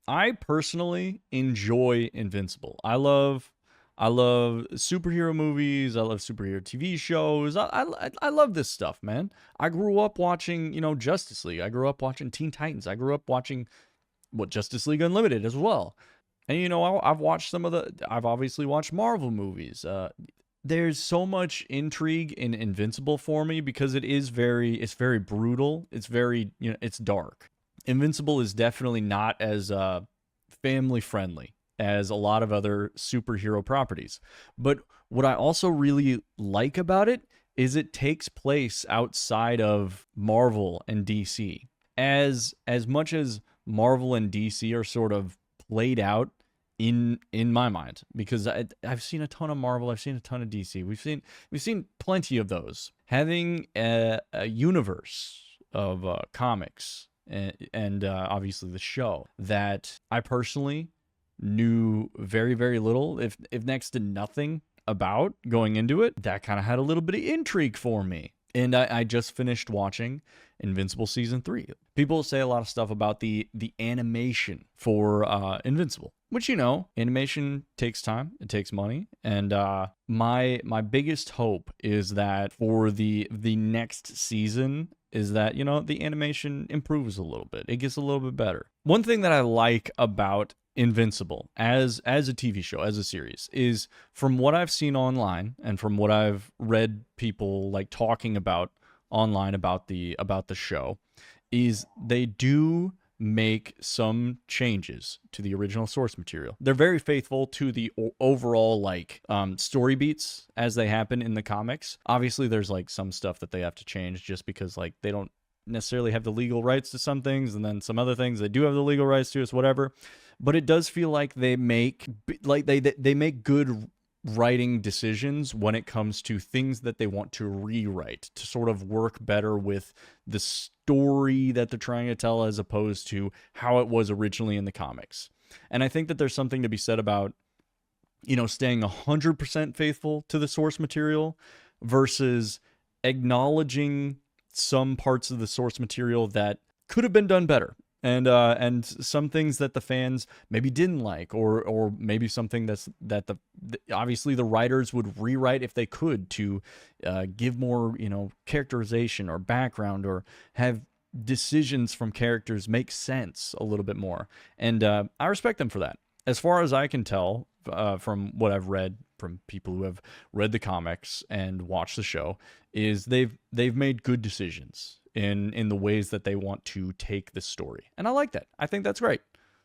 I personally enjoy Invincible. I love superhero movies. I love superhero TV shows. I love this stuff, man. I grew up watching, Justice League. I grew up watching Teen Titans. I grew up watching Justice League Unlimited as well. And I've watched some of the. I've obviously watched Marvel movies. There's so much intrigue in Invincible for me because it's very brutal. It's very, it's dark. Invincible is definitely not as family friendly as a lot of other superhero properties. But what I also really like about it is it takes place outside of Marvel and DC. As much as Marvel and DC are sort of played out in my mind, because I've seen a ton of Marvel, I've seen a ton of DC. We've seen plenty of those. Having a universe of comics and obviously the show that I personally knew very, very little, if next to nothing about going into it, that kind of had a little bit of intrigue for me. And I just finished watching Invincible season 3. People say a lot of stuff about the animation for Invincible, which animation takes time, it takes money, and my biggest hope is that for the next season is that the animation improves a little bit, it gets a little bit better. One thing that I like about Invincible as a TV show, as a series, is from what I've seen online and from what I've read people like talking about online about the show, is they do make some changes to the original source material. They're very faithful to the overall story beats as they happen in the comics. Obviously there's like some stuff that they have to change just because like they don't necessarily have the legal rights to some things, and then some other things they do have the legal rights to, it's whatever. But it does feel like they make good writing decisions when it comes to things that they want to rewrite to sort of work better with the story that they're trying to tell as opposed to how it was originally in the comics. And I think that there's something to be said about staying 100% faithful to the source material versus acknowledging some parts of the source material that could have been done better, and some things that the fans maybe didn't like, or maybe something that obviously the writers would rewrite if they could to give more characterization or background, or have decisions from characters make sense a little bit more. And I respect them for that. As far as I can tell, from what I've read from people who have read the comics and watched the show, is they've made good decisions in the ways that they want to take the story. And I like that. I think that's great.